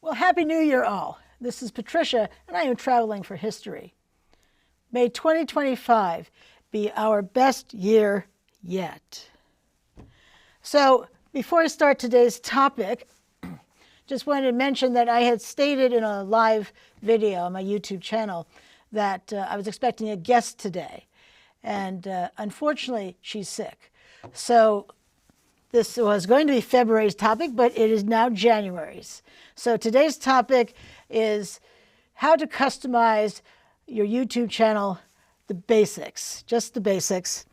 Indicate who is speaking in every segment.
Speaker 1: Well, Happy New Year, all. This is Patricia, and I am traveling for history. May 2025 be our best year yet. So, before I start today's topic, just wanted to mention that I had stated in a live video on my YouTube channel that I was expecting a guest today. And unfortunately, she's sick. So this was going to be February's topic, but it is now January's. So today's topic is how to customize your YouTube channel, the basics, just the basics.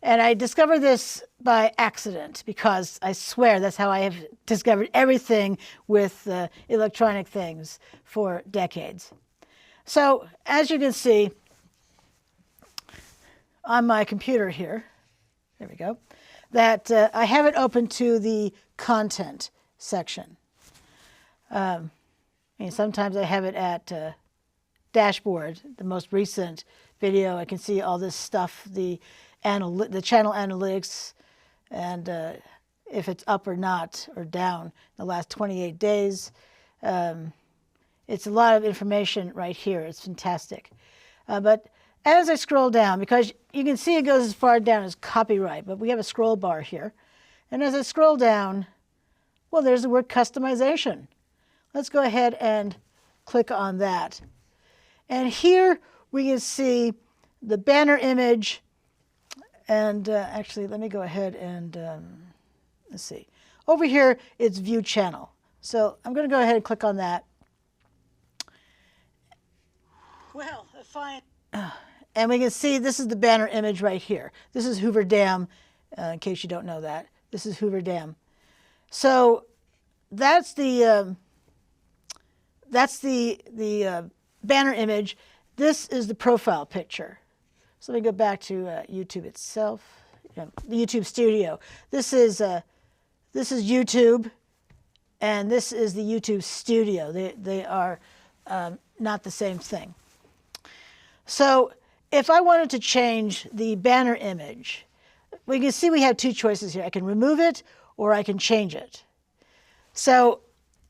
Speaker 1: And I discovered this by accident because I swear that's how I have discovered everything with electronic things for decades. So as you can see on my computer here, there we go, that I have it open to the content section. Sometimes I have it at dashboard, the most recent video. I can see all this stuff, the channel analytics, and if it's up or not or down in the last 28 days. It's a lot of information right here. It's fantastic. But as I scroll down, because you can see it goes as far down as copyright, but we have a scroll bar here. And as I scroll down, well, there's the word customization. Let's go ahead and click on that. And here we can see the banner image. And actually, let me go ahead and let's see. Over here, it's View Channel. So I'm going to go ahead and click on that. Well, fine. And we can see this is the banner image right here. This is Hoover Dam, in case you don't know that. This is Hoover Dam. So that's the banner image. This is the profile picture. So let me go back to YouTube itself, the YouTube Studio. This is YouTube, and this is the YouTube Studio. They are not the same thing. So if I wanted to change the banner image, we can see we have two choices here. I can remove it or I can change it. So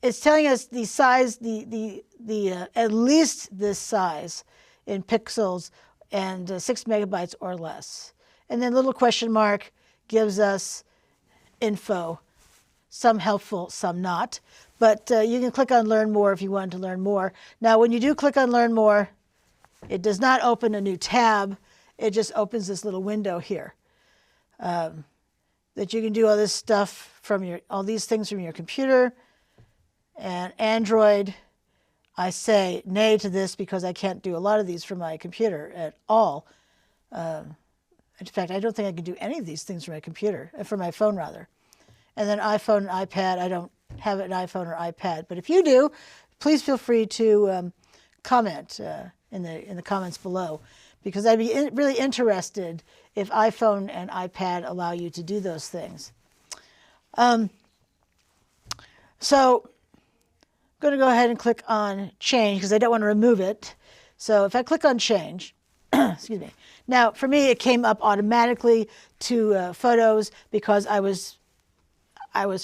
Speaker 1: it's telling us the size, at least this size in pixels and 6 megabytes or less. And then little question mark gives us info, some helpful, some not. But you can click on Learn More if you want to learn more. Now, when you do click on Learn More, it does not open a new tab. It just opens this little window here. That you can do all this stuff from all these things from your computer. And Android, I say nay to this because I can't do a lot of these from my computer at all. In fact, I don't think I can do any of these things from my computer, from my phone rather. And then iPhone and iPad, I don't have an iPhone or iPad. But if you do, please feel free to comment in the comments below, because I'd be really interested if iPhone and iPad allow you to do those things. So I'm going to go ahead and click on Change because I don't want to remove it. So if I click on Change, excuse me. Now for me, it came up automatically to Photos because I was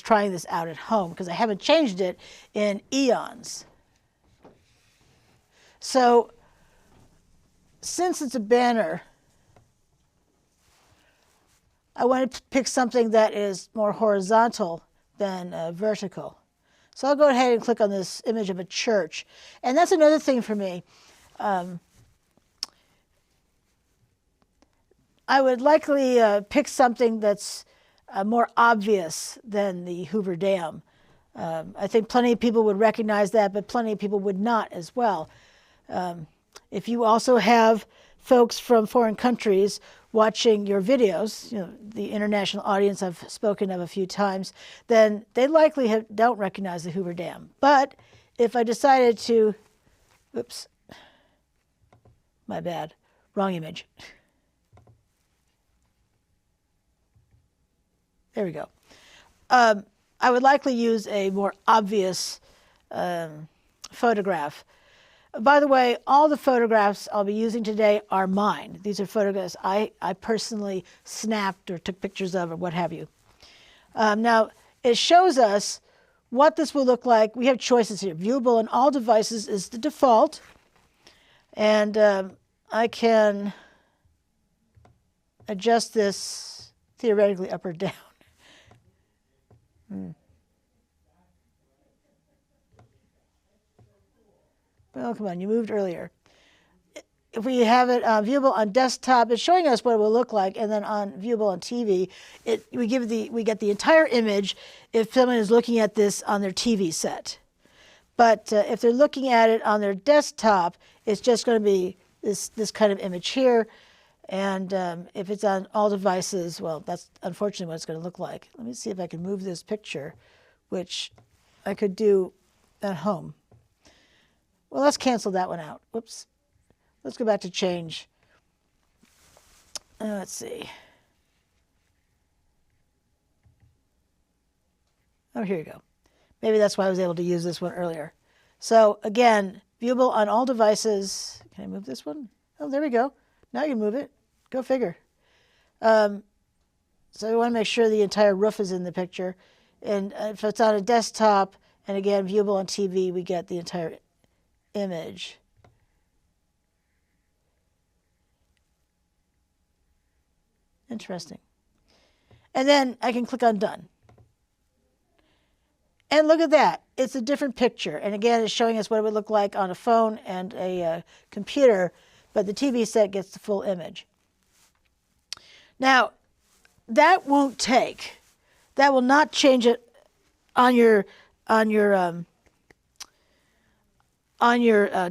Speaker 1: trying this out at home because I haven't changed it in eons. So since it's a banner, I want to pick something that is more horizontal than vertical. So I'll go ahead and click on this image of a church. And that's another thing for me. I would likely pick something that's more obvious than the Hoover Dam. I think plenty of people would recognize that, but plenty of people would not as well. If you also have folks from foreign countries watching your videos, the international audience I've spoken of a few times, then they likely don't recognize the Hoover Dam. But if I decided to, oops, my bad, wrong image. There we go. I would likely use a more obvious photograph. By the way, all the photographs I'll be using today are mine. These are photographs I personally snapped or took pictures of or what have you. Now, it shows us what this will look like, we have choices here. Viewable on all devices is the default. And I can adjust this theoretically up or down. Well, come on, you moved earlier. If we have it viewable on desktop, it's showing us what it will look like, and then on viewable on TV, we get the entire image if someone is looking at this on their TV set. But if they're looking at it on their desktop, it's just going to be this kind of image here. And if it's on all devices, well, that's unfortunately what it's going to look like. Let me see if I can move this picture, which I could do at home. Well, let's cancel that one out. Whoops. Let's go back to change. Let's see. Oh, here you go. Maybe that's why I was able to use this one earlier. So again, viewable on all devices. Can I move this one? Oh, there we go. Now you can move it. Go figure. So we want to make sure the entire roof is in the picture. And if it's on a desktop, and again, viewable on TV, we get the entire image. Interesting. And then I can click on Done. And look at that. It's a different picture. And again, it's showing us what it would look like on a phone and a computer, but the TV set gets the full image. Now, that won't take. That will not change it on your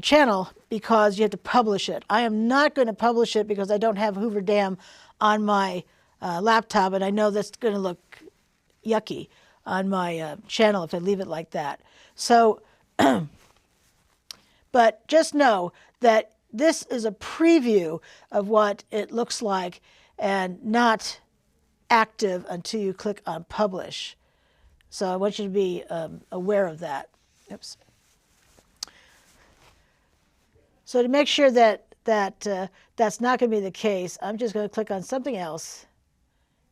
Speaker 1: channel because you have to publish it. I am not going to publish it because I don't have Hoover Dam on my laptop, and I know that's going to look yucky on my channel if I leave it like that. So, but just know that this is a preview of what it looks like and not active until you click on Publish. So I want you to be aware of that. Oops. So to make sure that that's not going to be the case, I'm just going to click on something else.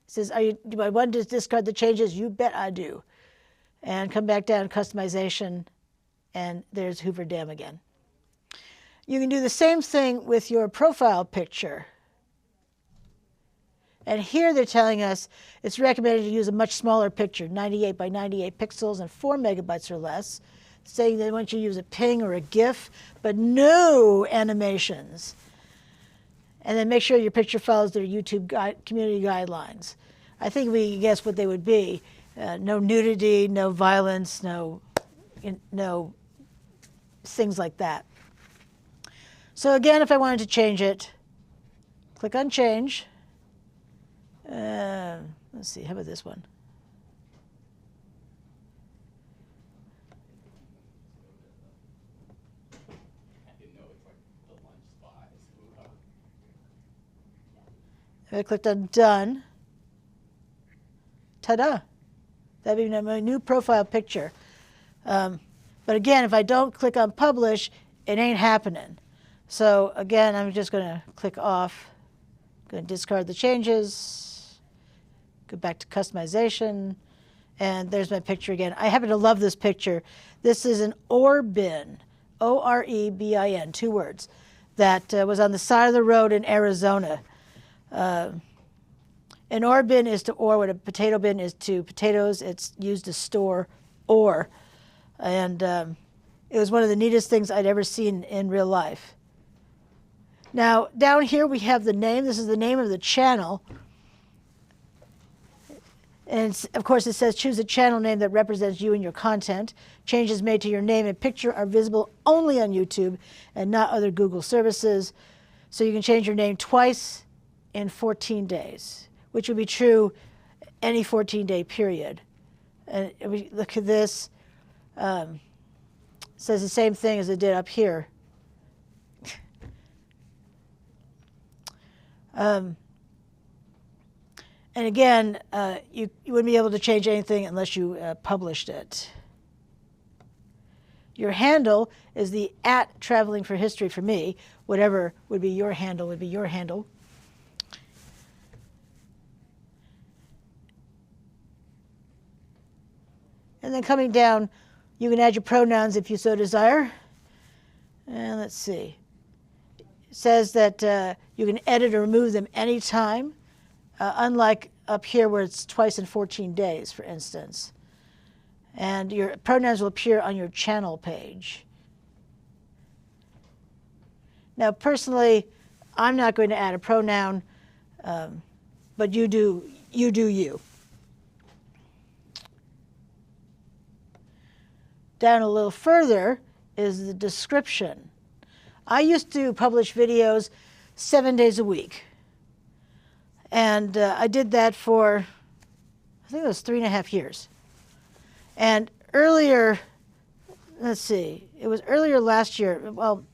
Speaker 1: It says, do I want to discard the changes? You bet I do. And come back down to Customization, and there's Hoover Dam again. You can do the same thing with your profile picture. And here they're telling us it's recommended to use a much smaller picture, 98 by 98 pixels and 4 megabytes or less, saying they want you to use a ping or a GIF, but no animations. And then make sure your picture follows their YouTube community guidelines. I think we can guess what they would be. No nudity, no violence, no things like that. So again, if I wanted to change it, click on Change. Let's see, how about this one? I clicked on Done. Ta-da! That'd be my new profile picture. But again, if I don't click on Publish, it ain't happening. So again, I'm just going to click off. Going to discard the changes. Go back to Customization. And there's my picture again. I happen to love this picture. This is an ore bin, O-R-E-B-I-N, 2 words, that was on the side of the road in Arizona. An ore bin is to ore what a potato bin is to potatoes. It's used to store ore. And it was one of the neatest things I'd ever seen in real life. Now, down here we have the name. This is the name of the channel. And of course it says choose a channel name that represents you and your content. Changes made to your name and picture are visible only on YouTube and not other Google services. So you can change your name twice in 14 days, which would be true any 14-day period. And if we look at this, it says the same thing as it did up here. And again, you wouldn't be able to change anything unless you published it. Your handle is the @traveling for history for me. Whatever would be your handle would be your handle. And And then coming down, you can add your pronouns if you so desire. And let's see. It says that you can edit or remove them anytime, unlike up here where it's twice in 14 days, for instance. And your pronouns will appear on your channel page. Now, personally, I'm not going to add a pronoun, but you do you. Down a little further is the description. I used to publish videos 7 days a week. And I did that for, I think it was 3.5 years. And earlier, let's see, it was earlier last year, well,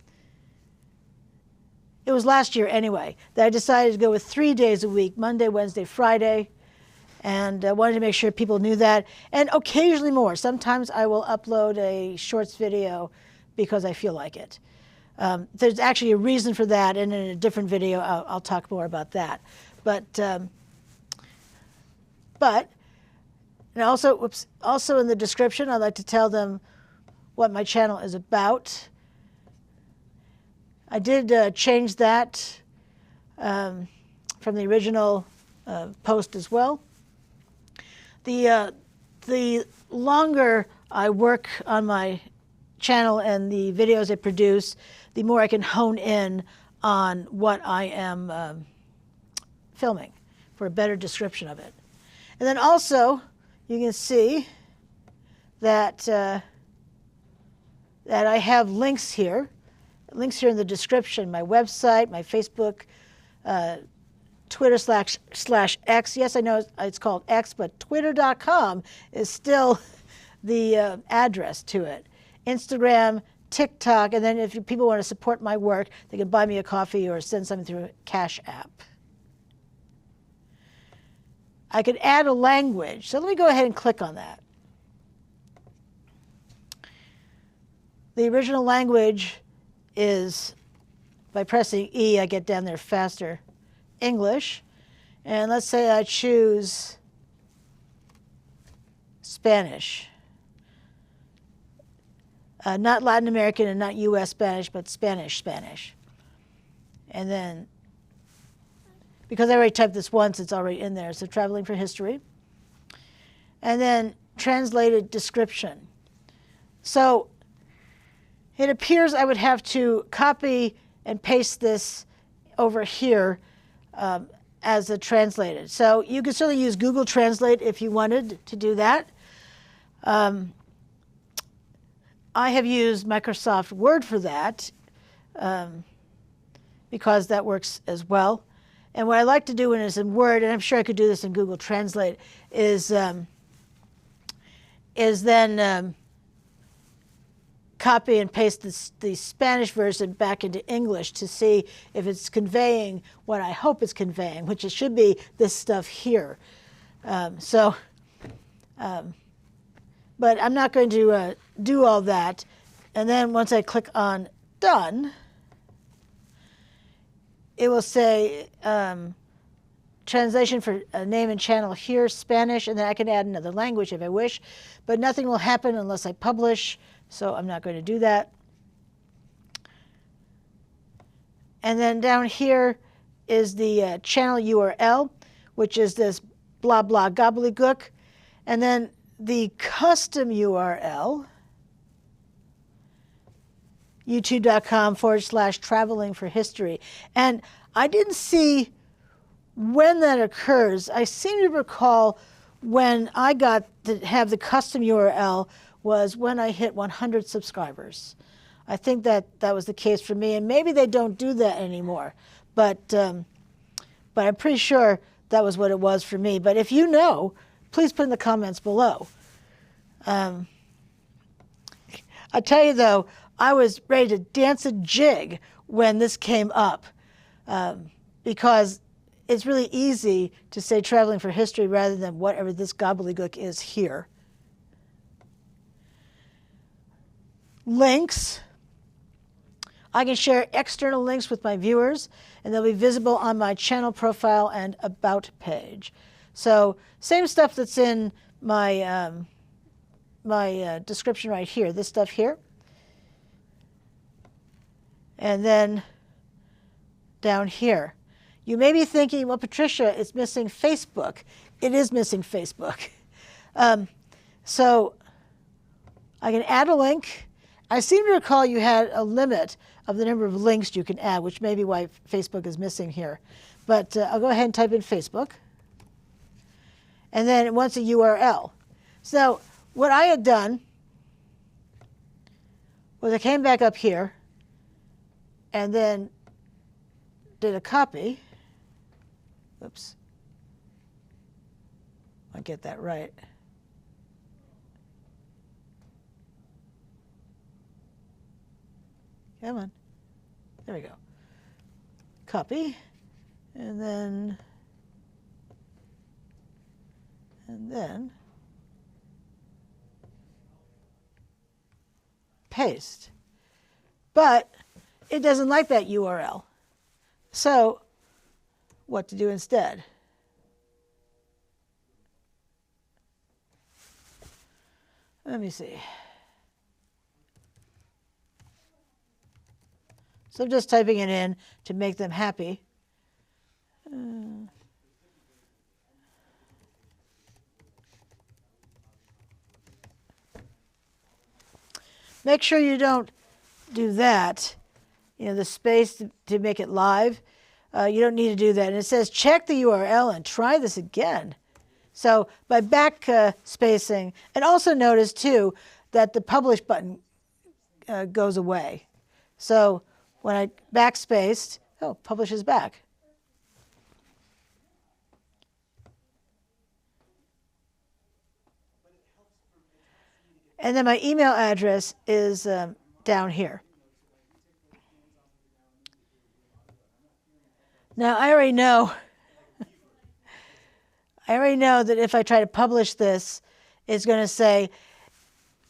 Speaker 1: it was last year anyway, that I decided to go with 3 days a week, Monday, Wednesday, Friday. And I wanted to make sure people knew that. And occasionally more. Sometimes I will upload a shorts video because I feel like it. There's actually a reason for that, and in a different video I'll talk more about that. But and also in the description, I'd like to tell them what my channel is about. I did change that from the original post as well. The longer I work on my channel and the videos I produce, the more I can hone in on what I am filming for a better description of it. And then also, you can see that that I have links here in the description, my website, my Facebook, Twitter / X. Yes, I know it's called X, but twitter.com is still the address to it. Instagram, TikTok, and then if people want to support my work, they can buy me a coffee or send something through a Cash App. I could add a language, so let me go ahead and click on that. The original language is, by pressing E, I get down there faster, English. And let's say I choose Spanish. Not Latin American and not U.S. Spanish, but Spanish. And then, because I already typed this once, it's already in there. So traveling for history. And then translated description. So it appears I would have to copy and paste this over here as a translated. So you could certainly use Google Translate if you wanted to do that. I have used Microsoft Word for that because that works as well. And what I like to do when it's in Word, and I'm sure I could do this in Google Translate, is then copy and paste the Spanish version back into English to see if it's conveying what I hope it's conveying, which it should be this stuff here. But I'm not going to do all that. And then once I click on Done, it will say translation for name and channel here, Spanish, and then I can add another language if I wish. But nothing will happen unless I publish, so I'm not going to do that. And then down here is the channel URL, which is this blah blah gobbledygook. And then the custom URL, youtube.com/traveling for history. And I didn't see when that occurs. I seem to recall when I got to have the custom URL was when I hit 100 subscribers. I think that was the case for me, and maybe they don't do that anymore. But I'm pretty sure that was what it was for me. But if you know, please put in the comments below. I'll tell you though, I was ready to dance a jig when this came up because it's really easy to say traveling for history rather than whatever this gobbledygook is here. Links. I can share external links with my viewers, and they'll be visible on my channel profile and about page. So same stuff that's in my my description right here, this stuff here. And then down here. You may be thinking, well, Patricia, it's missing Facebook. It is missing Facebook. So I can add a link. I seem to recall you had a limit of the number of links you can add, which may be why Facebook is missing here. But I'll go ahead and type in Facebook. And then it wants a URL. So what I had done was I came back up here and then did a copy. Oops. I'll get that right. Come on. There we go. Copy. And then paste. But it doesn't like that URL. So what to do instead? Let me see. So I'm just typing it in to make them happy. Make sure you don't do that. You know, the space to make it live. You don't need to do that. And it says check the URL and try this again. So by back spacing, and also notice too that the publish button goes away. So when I backspaced, oh, publish is back. And then my email address is down here. Now I already know that if I try to publish this, it's going to say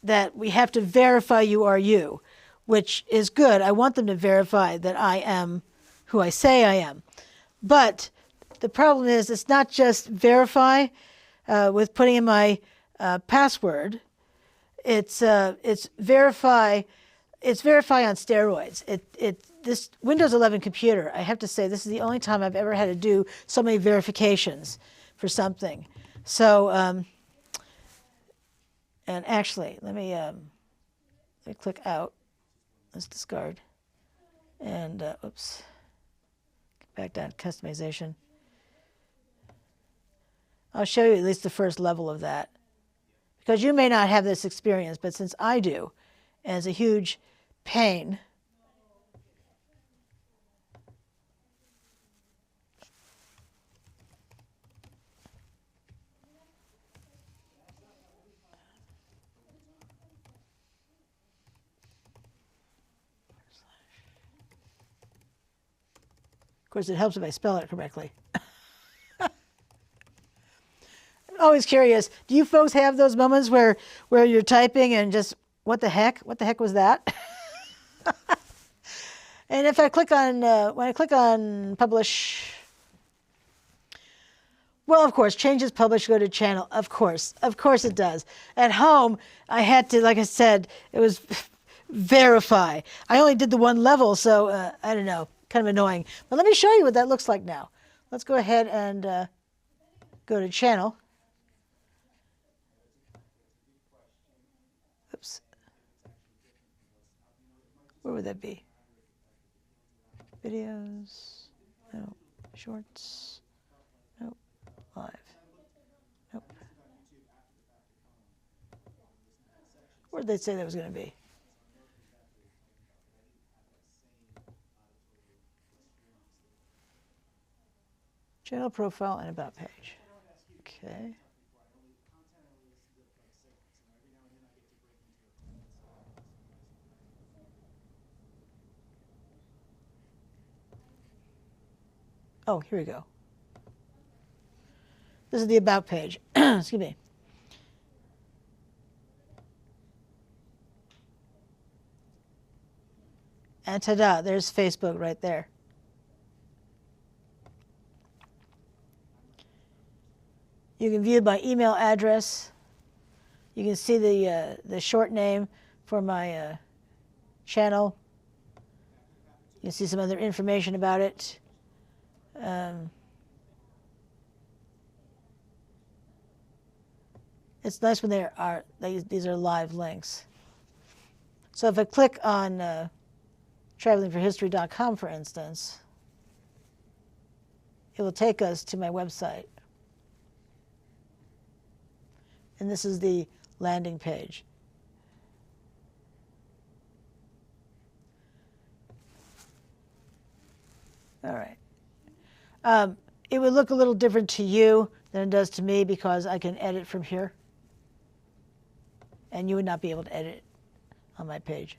Speaker 1: that we have to verify you are you, which is good. I want them to verify that I am who I say I am. But the problem is it's not just verify with putting in my password. It's verify. It's verify on steroids. This Windows 11 computer, I have to say, this is the only time I've ever had to do so many verifications for something. So, and actually, let me click out. Let's discard. And, oops. Back down to customization. I'll show you at least the first level of that. Because you may not have this experience, but since I do, and it's a huge pain. Of course, it helps if I spell it correctly. I'm always curious, do you folks have those moments where you're typing and just, what the heck? What the heck was that? And if I click on, when I click on publish, well, of course, changes publish, go to channel. Of course it does. At home, I had to, like I said, it was verify. I only did the one level, so I don't know, kind of annoying. But let me show you what that looks like now. Let's go ahead and go to channel. Oops. Where would that be? Videos, no, shorts, nope, live, nope. Where did they say that was going to be? Channel profile and about page. Okay. Oh, here we go. This is the about page. Excuse me. And ta-da, there's Facebook right there. You can view my email address. You can see the short name for my channel. You can see some other information about it. It's nice when these are live links. So if I click on travelingforhistory.com, for instance, it will take us to my website. And this is the landing page. All right. It would look a little different to you than it does to me because I can edit from here. And you would not be able to edit on my page.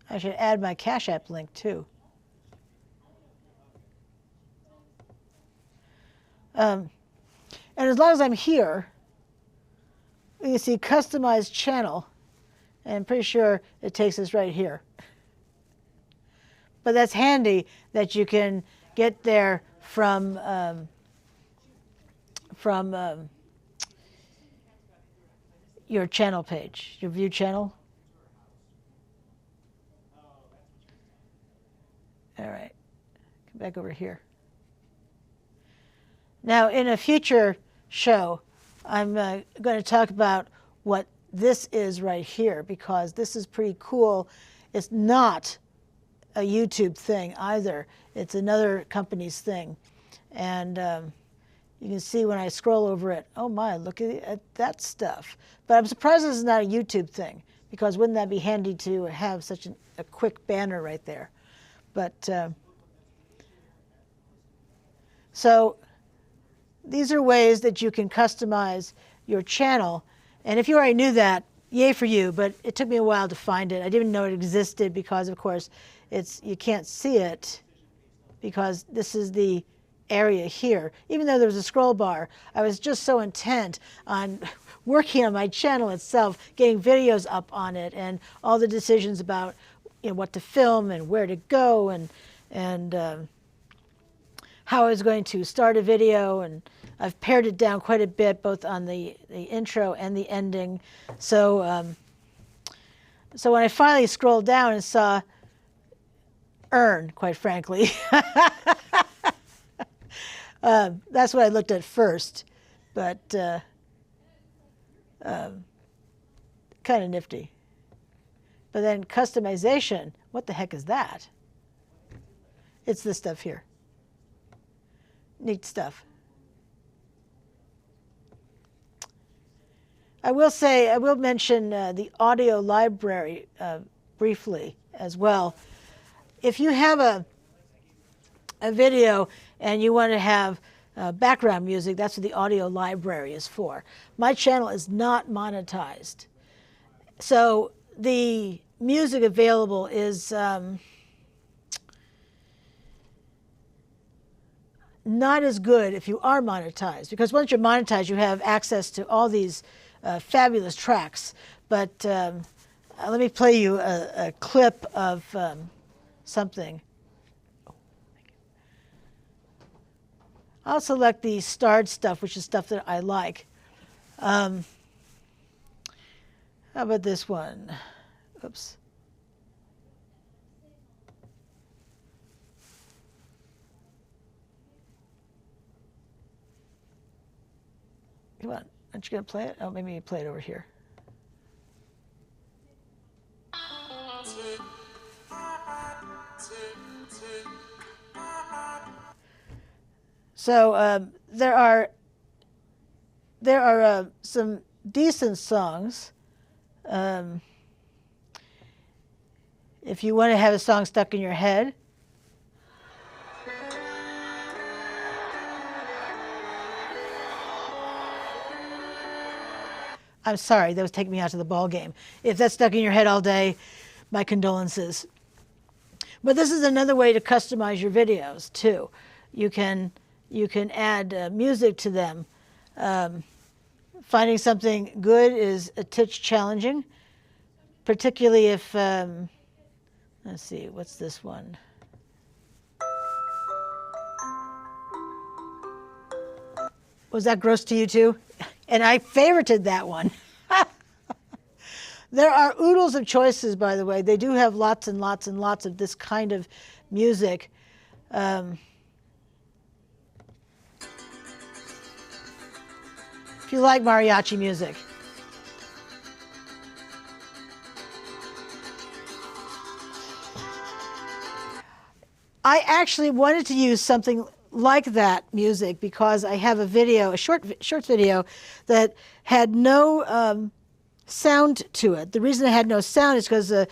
Speaker 1: I should add my Cash App link too. And as long as I'm here, you see customize channel, and I'm pretty sure it takes us right here. But that's handy that you can get there from your channel page, your view channel. All right, come back over here. Now, in a future show, I'm going to talk about what this is right here, because this is pretty cool. It's not a YouTube thing either. It's another company's thing. And you can see when I scroll over it, oh my, look at that stuff. But I'm surprised this is not a YouTube thing, because wouldn't that be handy to have such a quick banner right there? But so these are ways that you can customize your channel. And if you already knew that, yay for you, but it took me a while to find it. I didn't know it existed because, of course, you can't see it because this is the area here. Even though there was a scroll bar, I was just so intent on working on my channel itself, getting videos up on it, and all the decisions about what to film and where to go, and how I was going to start a video. And I've pared it down quite a bit, both on the intro and the ending. So so when I finally scrolled down and saw earn, quite frankly, that's what I looked at first. But kind of nifty. But then customization, what the heck is that? It's this stuff here. Neat stuff. I will mention the audio library briefly as well. If you have a video and you want to have background music, that's what the audio library is for. My channel is not monetized. So the music available is not as good if you are monetized, because once you're monetized, you have access to all these fabulous tracks. But let me play you a clip of something. I'll select the starred stuff, which is stuff that I like. How about this one? Oops. Come on, aren't you going to play it? Oh, maybe you play it over here. So there are some decent songs. If you want to have a song stuck in your head. I'm sorry, that was taking me out to the ball game. If that's stuck in your head all day, my condolences. But this is another way to customize your videos too. You can add music to them. Finding something good is a titch challenging, particularly if, let's see, what's this one? Was that gross to you too? And I favorited that one. There are oodles of choices, by the way. They do have lots and lots and lots of this kind of music. If you like mariachi music. I actually wanted to use something like that music because I have a video, a short video that had no sound to it. The reason it had no sound is because a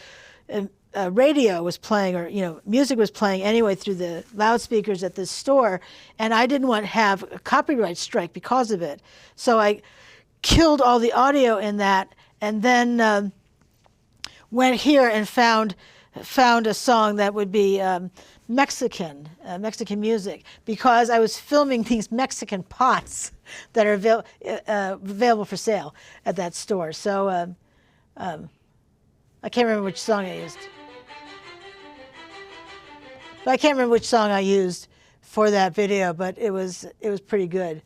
Speaker 1: radio was playing, or music was playing anyway through the loudspeakers at this store, and I didn't want to have a copyright strike because of it. So I killed all the audio in that, and then went here and found a song that would be Mexican music, because I was filming these Mexican pots that are available for sale at that store. So I can't remember which song I used. But I can't remember which song I used for that video, but it was pretty good.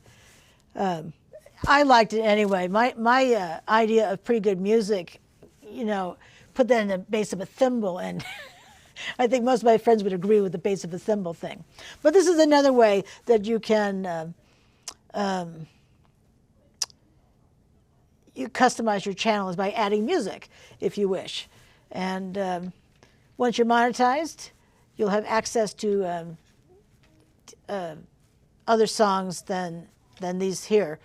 Speaker 1: I liked it anyway. My idea of pretty good music, put that in the bass of a thimble, and I think most of my friends would agree with the bass of a thimble thing. But this is another way that you can you customize your channel, is by adding music, if you wish. And once you're monetized, you'll have access to other songs than these here,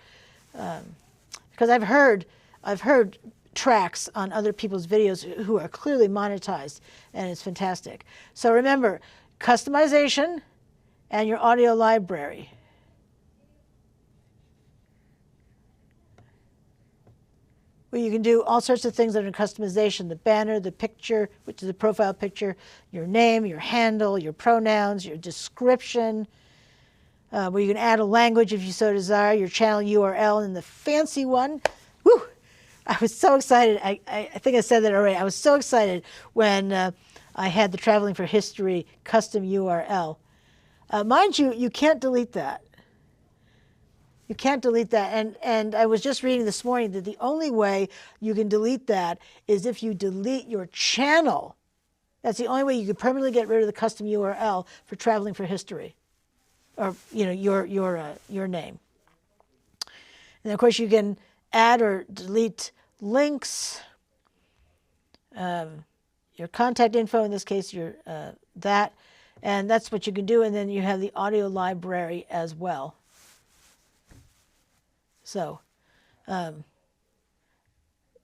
Speaker 1: because I've heard tracks on other people's videos who are clearly monetized, and it's fantastic. So remember, customization and your audio library. Well, you can do all sorts of things under customization: the banner, the picture, which is the profile picture, your name, your handle, your pronouns, your description, where you can add a language if you so desire, your channel URL, and the fancy one. Whew! I was so excited. I think I said that already. I was so excited when I had the Traveling for History custom URL. Mind you, you can't delete that. You can't delete that. And I was just reading this morning that the only way you can delete that is if you delete your channel. That's the only way you can permanently get rid of the custom URL for Traveling for History, or your name. And of course, you can add or delete links, your contact info, in this case, your that, and that's what you can do. And then you have the audio library as well. So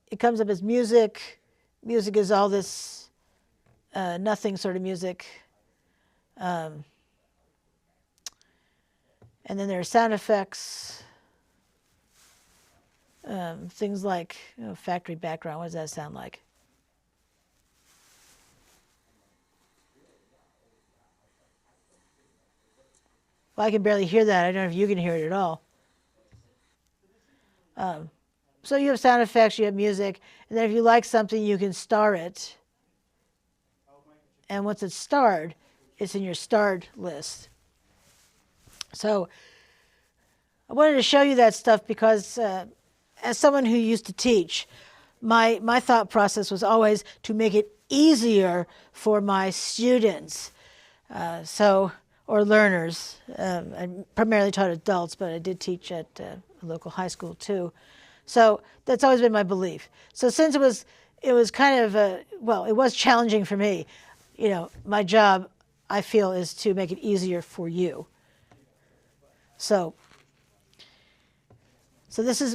Speaker 1: it comes up as music. Music is all this nothing sort of music. And then there are sound effects. Things like factory background. What does that sound like? Well, I can barely hear that. I don't know if you can hear it at all. So you have sound effects, you have music, and then if you like something, you can star it. And once it's starred, it's in your starred list. So I wanted to show you that stuff because as someone who used to teach, my thought process was always to make it easier for my students, or learners. I primarily taught adults, but I did teach at a local high school too. So that's always been my belief. So since it was kind of it was challenging for me. My job, I feel, is to make it easier for you. So these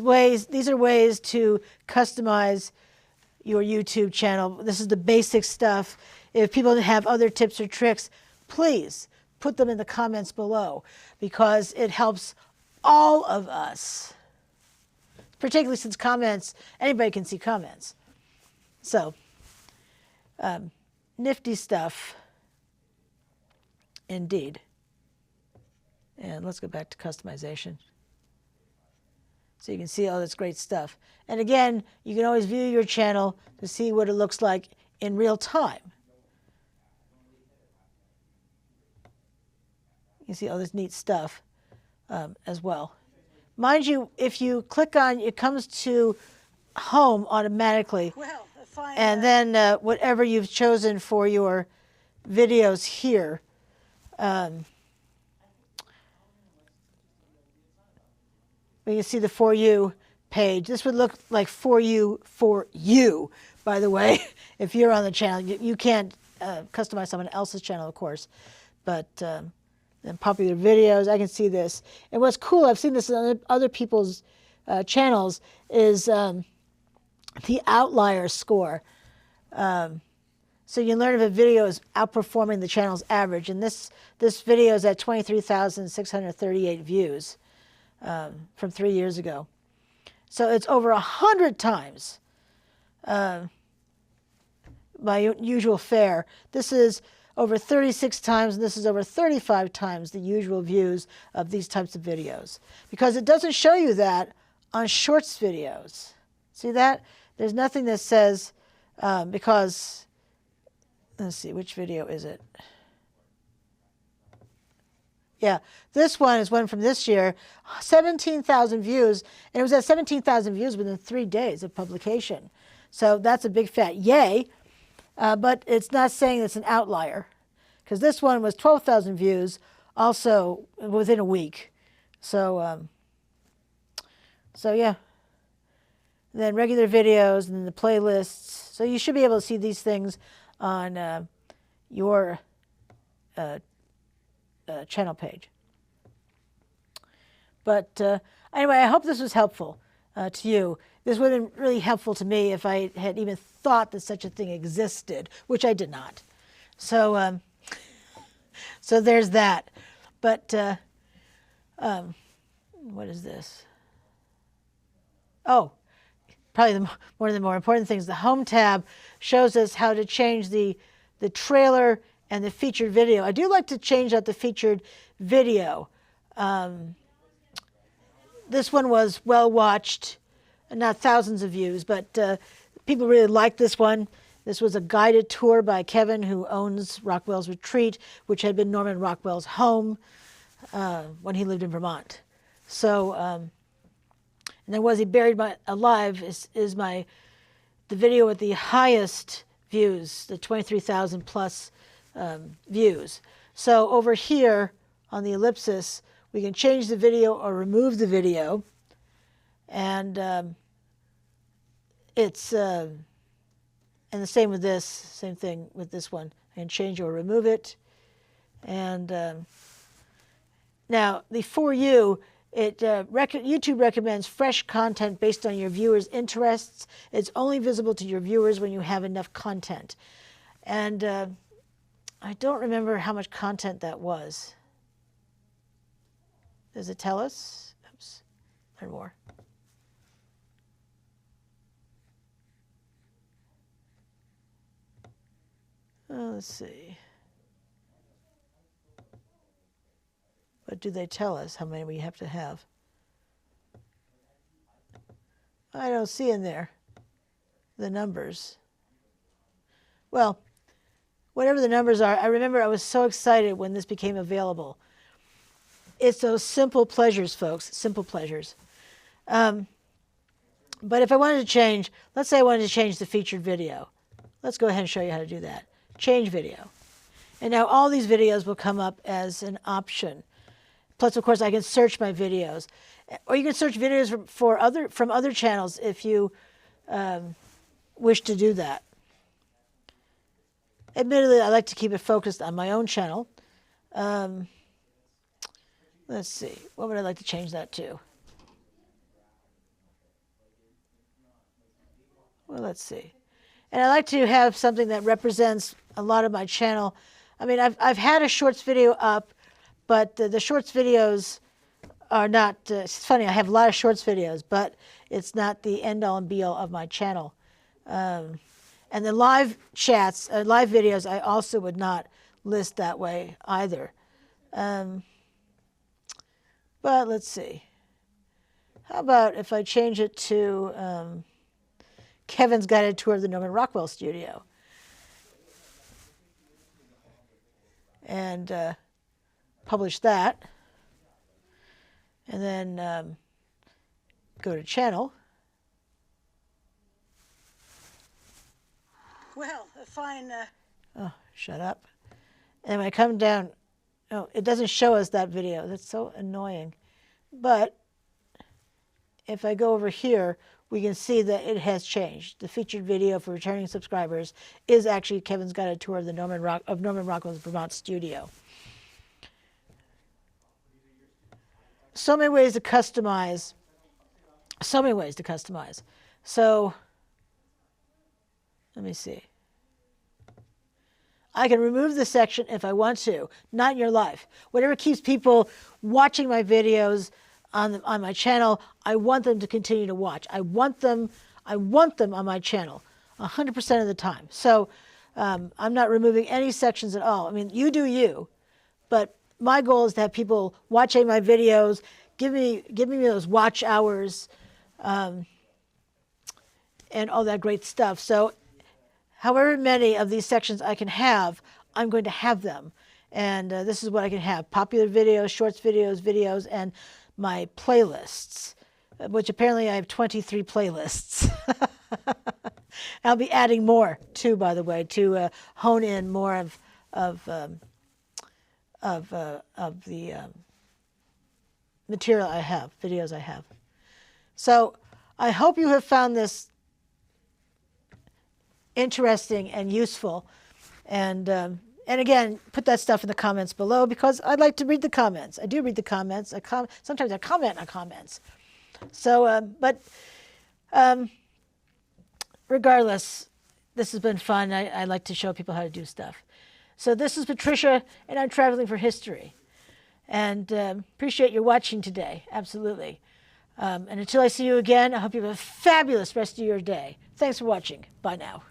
Speaker 1: are ways to customize your YouTube channel. This is the basic stuff. If people have other tips or tricks, please put them in the comments below, because it helps all of us, particularly since comments, anybody can see comments. So, nifty stuff indeed. And let's go back to customization. So you can see all this great stuff. And again, you can always view your channel to see what it looks like in real time. You see all this neat stuff as well. Mind you, if you click on, it comes to home automatically.
Speaker 2: Well, fine.
Speaker 1: And then whatever you've chosen for your videos here. We can see the For You page. This would look like For You, by the way, if you're on the channel. You can't customize someone else's channel, of course, but then popular videos, I can see this. And what's cool, I've seen this on other people's channels, is the outlier score. So you can learn if a video is outperforming the channel's average. And this video is at 23,638 views from 3 years ago. So it's over 100 times my usual fare. This is over 36 times, and this is over 35 times the usual views of these types of videos. Because it doesn't show you that on shorts videos. See that? There's nothing that says, because, let's see, which video is it? Yeah, this one is one from this year, 17,000 views, and it was at 17,000 views within 3 days of publication. So that's a big fat yay, but it's not saying it's an outlier, because this one was 12,000 views also within a week. So, so yeah. And then regular videos, and then the playlists. So you should be able to see these things on your channel page. But anyway, I hope this was helpful to you. This would have been really helpful to me if I had even thought that such a thing existed, which I did not. So, so there's that. But what is this? Oh, probably one of the more important things. The Home tab shows us how to change the trailer and the featured video. I do like to change out the featured video. This one was well watched, not thousands of views, but people really liked this one. This was a guided tour by Kevin, who owns Rockwell's Retreat, which had been Norman Rockwell's home when he lived in Vermont. So, and then Was He Buried Alive is the video with the highest views, the 23,000 plus views. So over here on the ellipsis, we can change the video or remove the video. And it's, and the same with this, same thing with this one. I can change or remove it. And now the For You, YouTube recommends fresh content based on your viewers' interests. It's only visible to your viewers when you have enough content. And I don't remember how much content that was. Does it tell us? Oops, learn more. Let's see. What do they tell us, how many we have to have? I don't see in there the numbers. Well, whatever the numbers are, I remember I was so excited when this became available. It's those simple pleasures, folks, simple pleasures. But if I wanted to change, let's say I wanted to change the featured video. Let's go ahead and show you how to do that. Change video. And now all these videos will come up as an option. Plus, of course, I can search my videos. Or you can search videos from other channels if you wish to do that. Admittedly, I like to keep it focused on my own channel. Let's see. What would I like to change that to? Well, let's see. And I like to have something that represents a lot of my channel. I mean, I've had a shorts video up, but the shorts videos are not, it's funny, I have a lot of shorts videos, but it's not the end-all and be-all of my channel. And the live chats, live videos, I also would not list that way either. But let's see. How about if I change it to Kevin's guided tour of the Norman Rockwell studio? And publish that. And then go to channel. Well, if oh, shut up. And when I come down, oh, it doesn't show us that video. That's so annoying. But if I go over here, we can see that it has changed. The featured video for returning subscribers is actually Kevin's guided tour of the Norman Rockwell's Vermont studio. So many ways to customize. So many ways to customize. So let me see. I can remove this section if I want to. Not in your life. Whatever keeps people watching my videos on my channel, I want them to continue to watch. I want them on my channel 100% of the time. So I'm not removing any sections at all. I mean, you do you, but my goal is to have people watching my videos, give me those watch hours, and all that great stuff. So however many of these sections I can have, I'm going to have them. And this is what I can have: popular videos, shorts videos, and my playlists, which apparently I have 23 playlists. I'll be adding more too, by the way, to hone in more of the material I have, videos I have. So I hope you have found this interesting and useful. And again, put that stuff in the comments below, because I'd like to read the comments. I do read the comments. Sometimes I comment on comments. So, regardless, this has been fun. I like to show people how to do stuff. So this is Patricia, and I'm traveling for history. And appreciate your watching today. Absolutely. And until I see you again, I hope you have a fabulous rest of your day. Thanks for watching. Bye now.